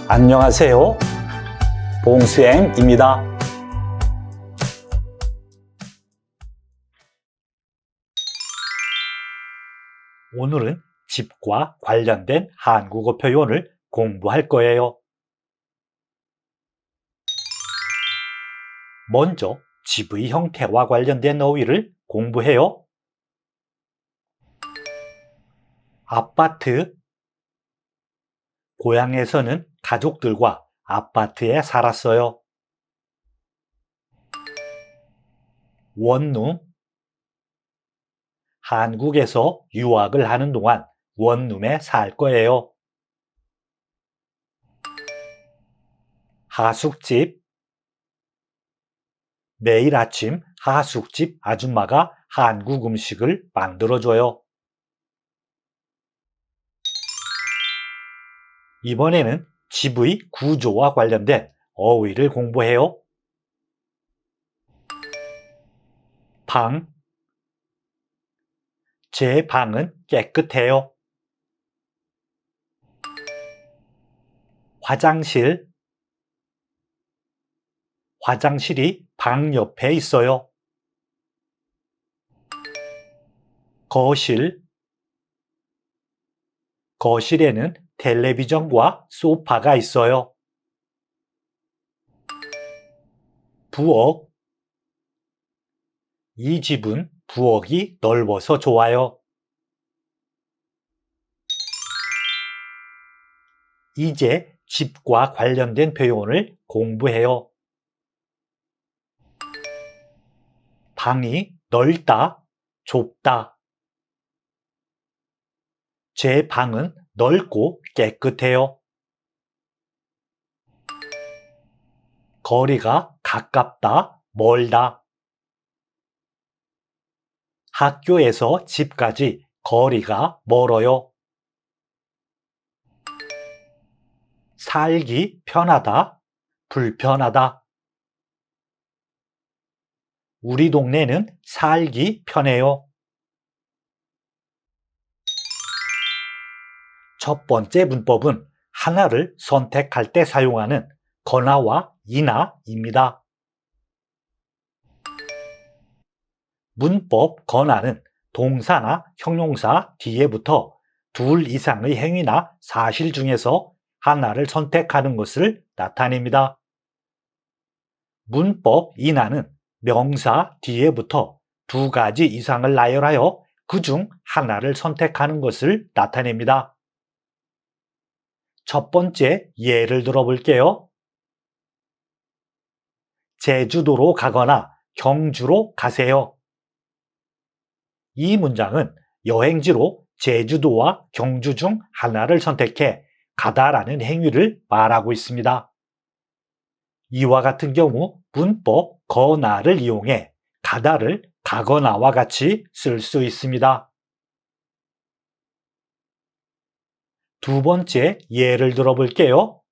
안녕하세요. 봉수행입니다. 오늘은 집과 관련된 한국어 표현을 공부할 거예요. 먼저 집의 형태와 관련된 어휘를 공부해요. 아파트. 고향에서는 가족들과 아파트에 살았어요. 원룸. 한국에서 유학을 하는 동안 원룸에 살 거예요. 하숙집. 매일 아침 하숙집 아줌마가 한국 음식을 만들어줘요. 이번에는 집의 구조와 관련된 어휘를 공부해요. 방. 제 방은 깨끗해요. 화장실. 화장실이 방 옆에 있어요. 거실. 거실에는 텔레비전과 소파가 있어요. 부엌. 이 집은 부엌이 넓어서 좋아요. 이제 집과 관련된 표현을 공부해요. 방이 넓다, 좁다. 제 방은 넓고 깨끗해요. 거리가 가깝다, 멀다. 학교에서 집까지 거리가 멀어요. 살기 편하다, 불편하다. 우리 동네는 살기 편해요. 첫 번째 문법은 하나를 선택할 때 사용하는 거나와 이나입니다. 문법 거나는 동사나 형용사 뒤에 붙어 둘 이상의 행위나 사실 중에서 하나를 선택하는 것을 나타냅니다. 문법 이나는 명사 뒤에 붙어 두 가지 이상을 나열하여 그중 하나를 선택하는 것을 나타냅니다. 첫 번째 예를 들어볼게요. 제주도로 가거나 경주로 가세요. 이 문장은 여행지로 제주도와 경주 중 하나를 선택해 가다라는 행위를 말하고 있습니다. 이와 같은 경우 문법 거나를 이용해 가다를 가거나와 같이 쓸 수 있습니다. 두 번째 예를 들어볼게요.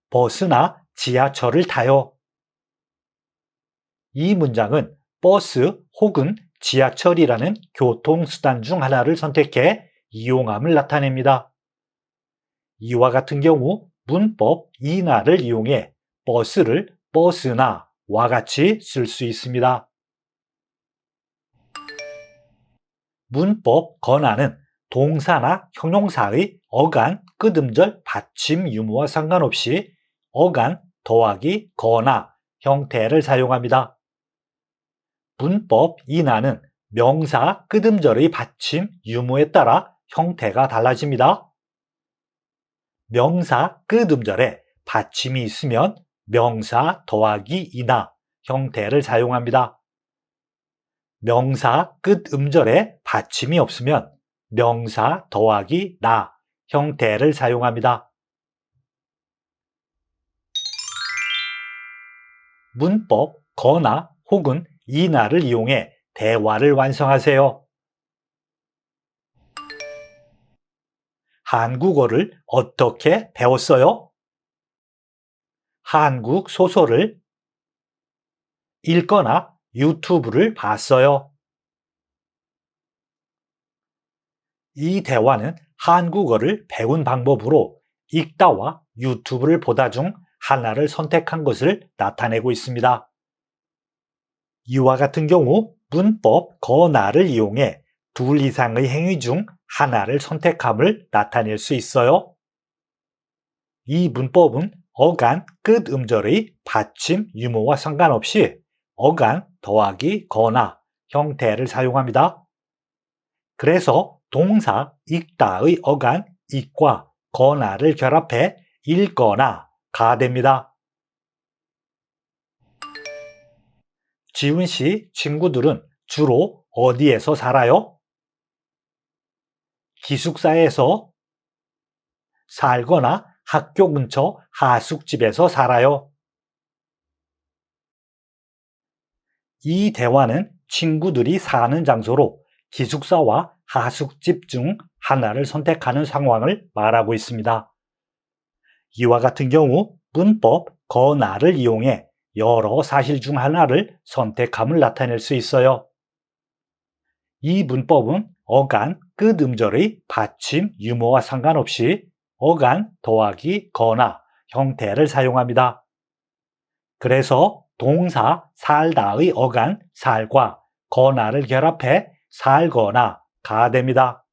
버스나 지하철을 타요. 이 문장은 버스 혹은 지하철이라는 교통수단 중 하나를 선택해 이용함을 나타냅니다. 이와 같은 경우 문법 이나를 이용해 버스를 버스나와 같이 쓸 수 있습니다. 문법 거나는 동사나 형용사의 어간, 끄듬절, 받침 유무와 상관없이 어간 더하기 거나 형태를 사용합니다. 문법 이나는 명사, 끄듬절의 받침 유무에 따라 형태가 달라집니다. 명사 끄듬절에 받침이 있으면 명사 더하기 이나 형태를 사용합니다. 명사 끝음절에 받침이 없으면 명사 더하기 나 형태를 사용합니다. 문법 거나 혹은 이나를 이용해 대화를 완성하세요. 한국어를 어떻게 배웠어요? 한국 소설을 읽거나 유튜브를 봤어요. 이 대화는 한국어를 배운 방법으로 읽다와 유튜브를 보다 중 하나를 선택한 것을 나타내고 있습니다. 이와 같은 경우 문법 거나를 이용해 둘 이상의 행위 중 하나를 선택함을 나타낼 수 있어요. 이 문법은 어간, 끝 음절의 받침, 유무와 상관없이 어간, 더하기, 거나 형태를 사용합니다. 그래서 동사 읽다의 어간, 읽과 거나를 결합해 읽거나가 됩니다. 지훈 씨 친구들은 주로 어디에서 살아요? 기숙사에서 살거나 학교 근처 하숙집에서 살아요. 이 대화는 친구들이 사는 장소로 기숙사와 하숙집 중 하나를 선택하는 상황을 말하고 있습니다. 이와 같은 경우 문법 거나를 이용해 여러 사실 중 하나를 선택함을 나타낼 수 있어요. 이 문법은 어간, 끝 음절의 받침, 유무와 상관없이 어간, 더하기, 거나 형태를 사용합니다. 그래서 동사 살다의 어간, 살과 거나를 결합해 살거나가 됩니다.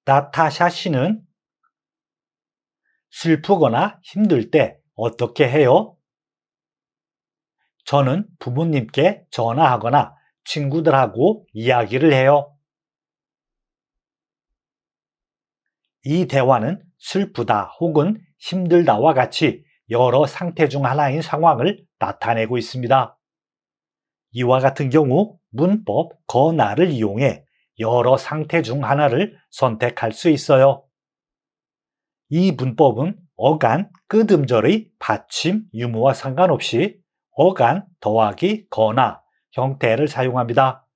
나타샤 씨는 슬프거나 힘들 때 어떻게 해요? 저는 부모님께 전화하거나 친구들하고 이야기를 해요. 이 대화는 슬프다 혹은 힘들다와 같이 여러 상태 중 하나인 상황을 나타내고 있습니다. 이와 같은 경우 문법 거나를 이용해 여러 상태 중 하나를 선택할 수 있어요. 이 문법은 어간, 끝 음절의 받침, 유무와 상관없이 어간, 더하기, 거나 형태를 사용합니다.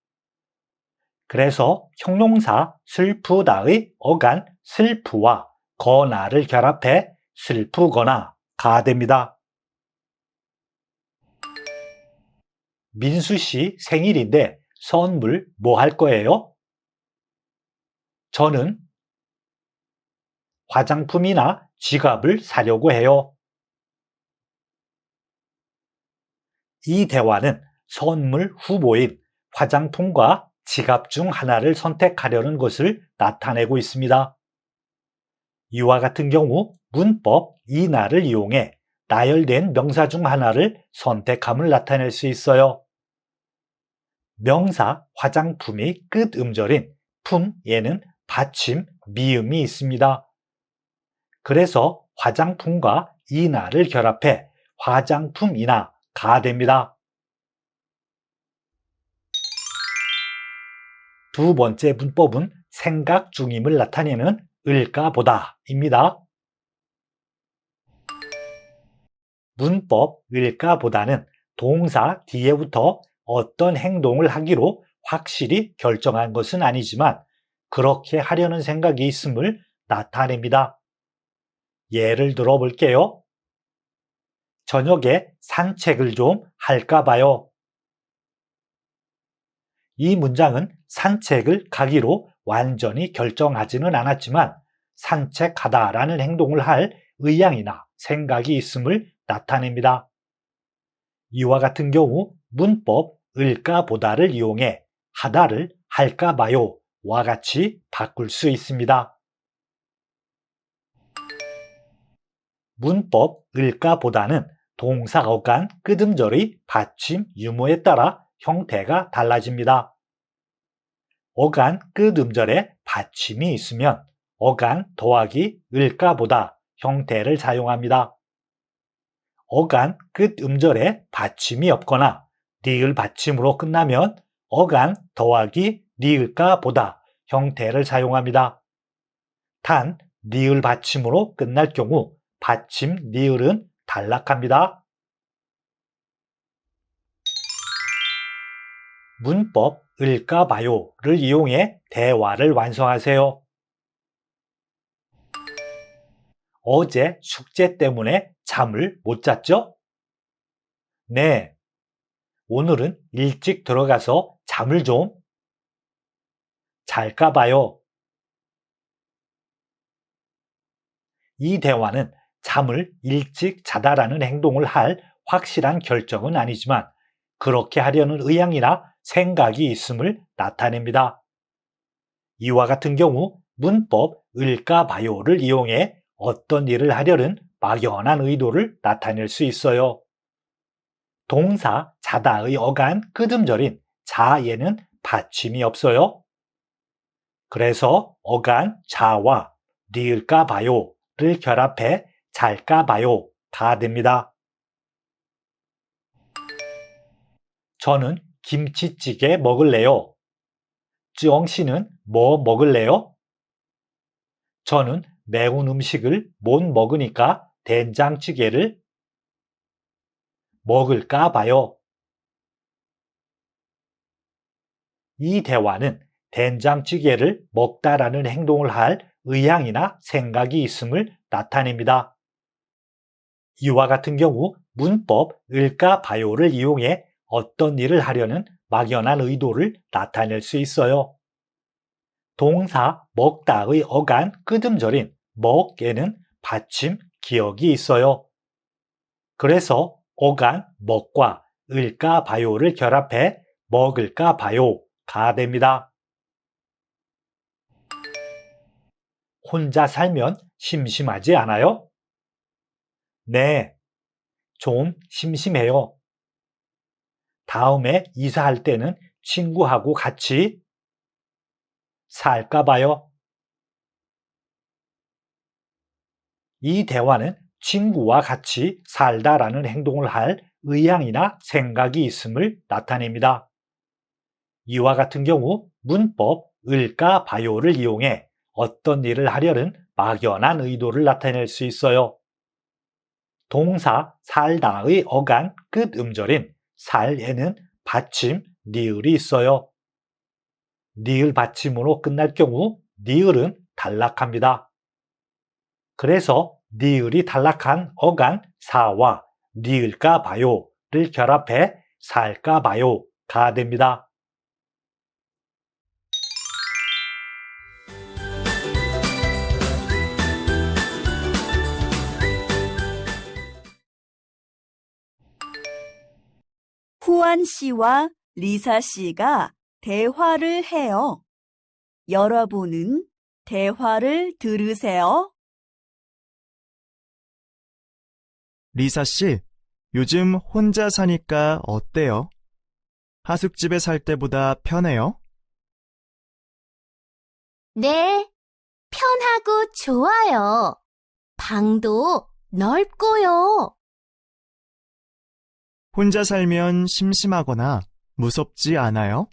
그래서 형용사 슬프다의 어간, 슬프와 거나를 결합해 슬프거나가 됩니다. 민수 씨 생일인데 선물 뭐 할 거예요? 저는 화장품이나 지갑을 사려고 해요. 이 대화는 선물 후보인 화장품과 지갑 중 하나를 선택하려는 것을 나타내고 있습니다. 이와 같은 경우 문법 이나를 이용해 나열된 명사 중 하나를 선택함을 나타낼 수 있어요. 명사 화장품이 끝 음절인 품에는 받침 미음이 있습니다. 그래서 화장품과 이나를 결합해 화장품이나가 됩니다. 두 번째 문법은 생각 중임을 나타내는 을까 보다입니다. 문법 을까 보다는 동사 뒤에부터 어떤 행동을 하기로 확실히 결정한 것은 아니지만 그렇게 하려는 생각이 있음을 나타냅니다. 예를 들어 볼게요. 저녁에 산책을 좀 할까 봐요. 이 문장은 산책을 가기로 완전히 결정하지는 않았지만 산책하다라는 행동을 할 의향이나 생각이 있음을 나타냅니다. 이와 같은 경우 문법 을까 보다를 이용해 하다를 할까 봐요와 같이 바꿀 수 있습니다. 문법 을까 보다는 동사 어간 끄듬절의 받침 유무에 따라 형태가 달라집니다. 어간 끝음절에 받침이 있으면 어간 더하기 을까 보다 형태를 사용합니다. 어간 끝음절에 받침이 없거나 니을 받침으로 끝나면 어간 더하기 니을까 보다 형태를 사용합니다. 단 니을 받침으로 끝날 경우 받침 니을은 단락합니다. 문법 을까 봐요를 이용해 대화를 완성하세요. 어제 숙제 때문에 잠을 못 잤죠? 네. 오늘은 일찍 들어가서 잠을 좀 잘까 봐요. 이 대화는 잠을 일찍 자다라는 행동을 할 확실한 결정은 아니지만 그렇게 하려는 의향이나 생각이 있음을 나타냅니다. 이와 같은 경우 문법 을까 봐요를 이용해 어떤 일을 하려는 막연한 의도를 나타낼 수 있어요. 동사 자다의 어간 끄듬절인 자에는 받침이 없어요. 그래서 어간 자와 니을까 봐요를 결합해 잘까 봐요가 됩니다. 저는 김치찌개 먹을래요. 쯔엉 씨는 뭐 먹을래요? 저는 매운 음식을 못 먹으니까 된장찌개를 먹을까 봐요. 이 대화는 된장찌개를 먹다라는 행동을 할 의향이나 생각이 있음을 나타냅니다. 이와 같은 경우 문법 을까 봐요를 이용해 어떤 일을 하려는 막연한 의도를 나타낼 수 있어요. 동사 먹다의 어간 끄듬절인 먹에는 받침 기억이 있어요. 그래서 어간 먹과 을까 봐요를 결합해 먹을까 봐요가 됩니다. 혼자 살면 심심하지 않아요? 네, 좀 심심해요. 다음에 이사할 때는 친구하고 같이 살까 봐요. 이 대화는 친구와 같이 살다라는 행동을 할 의향이나 생각이 있음을 나타냅니다. 이와 같은 경우 문법 을까 봐요를 이용해 어떤 일을 하려는 막연한 의도를 나타낼 수 있어요. 동사 살다의 어간 끝 음절인 살에는 받침 니을이 있어요. 니을 받침으로 끝날 경우 니을은 단락합니다. 그래서 니을이 단락한 어간 사와 니을까 봐요를 결합해 살까 봐요가 됩니다. 후안 씨와 리사 씨가 대화를 해요. 여러분은 대화를 들으세요. 리사 씨, 요즘 혼자 사니까 어때요? 하숙집에 살 때보다 편해요? 네, 편하고 좋아요. 방도 넓고요. 혼자 살면 심심하거나 무섭지 않아요?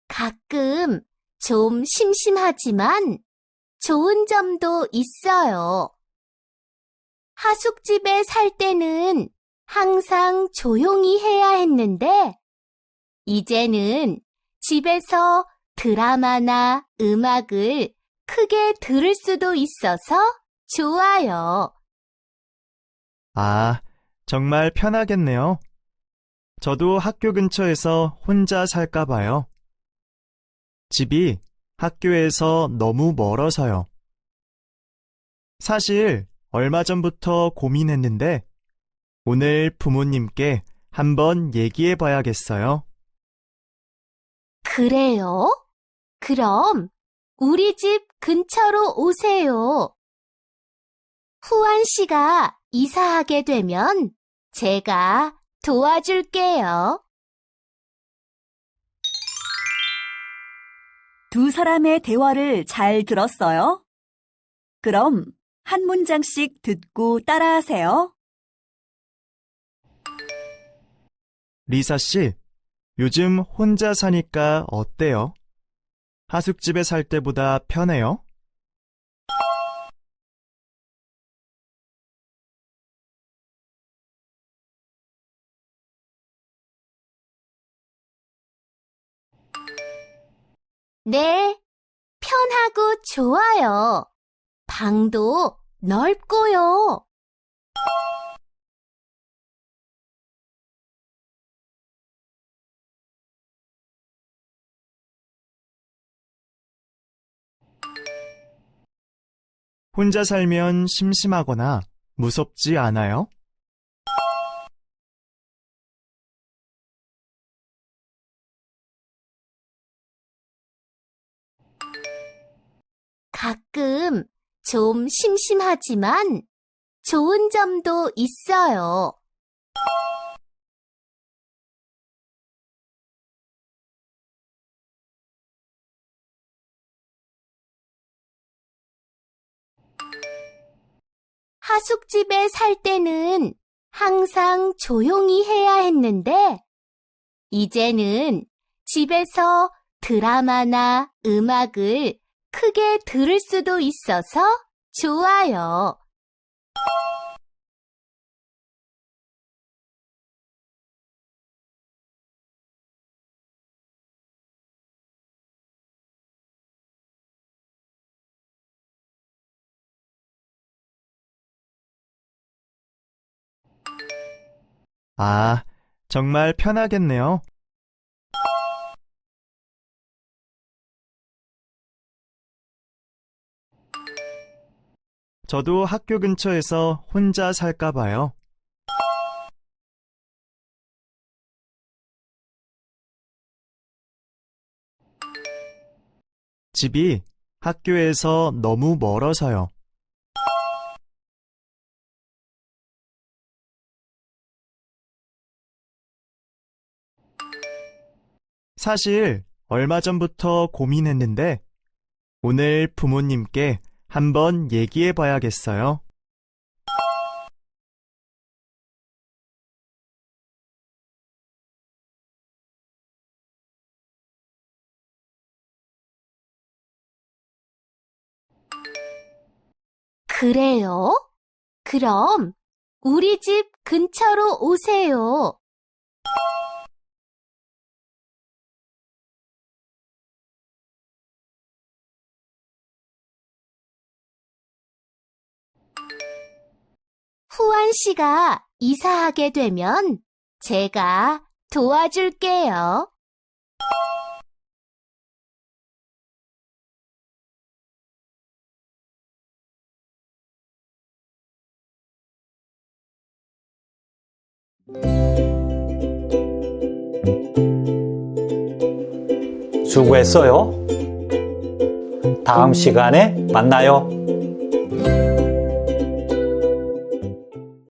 가끔 좀 심심하지만 좋은 점도 있어요. 하숙집에 살 때는 항상 조용히 해야 했는데, 이제는 집에서 드라마나 음악을 크게 들을 수도 있어서 좋아요. 아, 정말 편하겠네요. 저도 학교 근처에서 혼자 살까 봐요. 집이 학교에서 너무 멀어서요. 사실 얼마 전부터 고민했는데 오늘 부모님께 한번 얘기해 봐야겠어요. 그래요? 그럼 우리 집 근처로 오세요. 후안 씨가 이사하게 되면 제가 도와줄게요. 두 사람의 대화를 잘 들었어요? 그럼 한 문장씩 듣고 따라하세요. 리사 씨, 요즘 혼자 사니까 어때요? 하숙집에 살 때보다 편해요? 네, 편하고 좋아요. 방도 넓고요. 혼자 살면 심심하거나 무섭지 않아요? 가끔 좀 심심하지만 좋은 점도 있어요. 하숙집에 살 때는 항상 조용히 해야 했는데, 이제는 집에서 드라마나 음악을 크게 들을 수도 있어서 좋아요. 아, 정말 편하겠네요. 저도 학교 근처에서 혼자 살까 봐요. 집이 학교에서 너무 멀어서요. 사실 얼마 전부터 고민했는데 오늘 부모님께 한번 얘기해 봐야겠어요. 그래요? 그럼 우리 집 근처로 오세요. 후안 씨가 이사하게 되면 제가 도와줄게요. 수고했어요. 다음 시간에 만나요.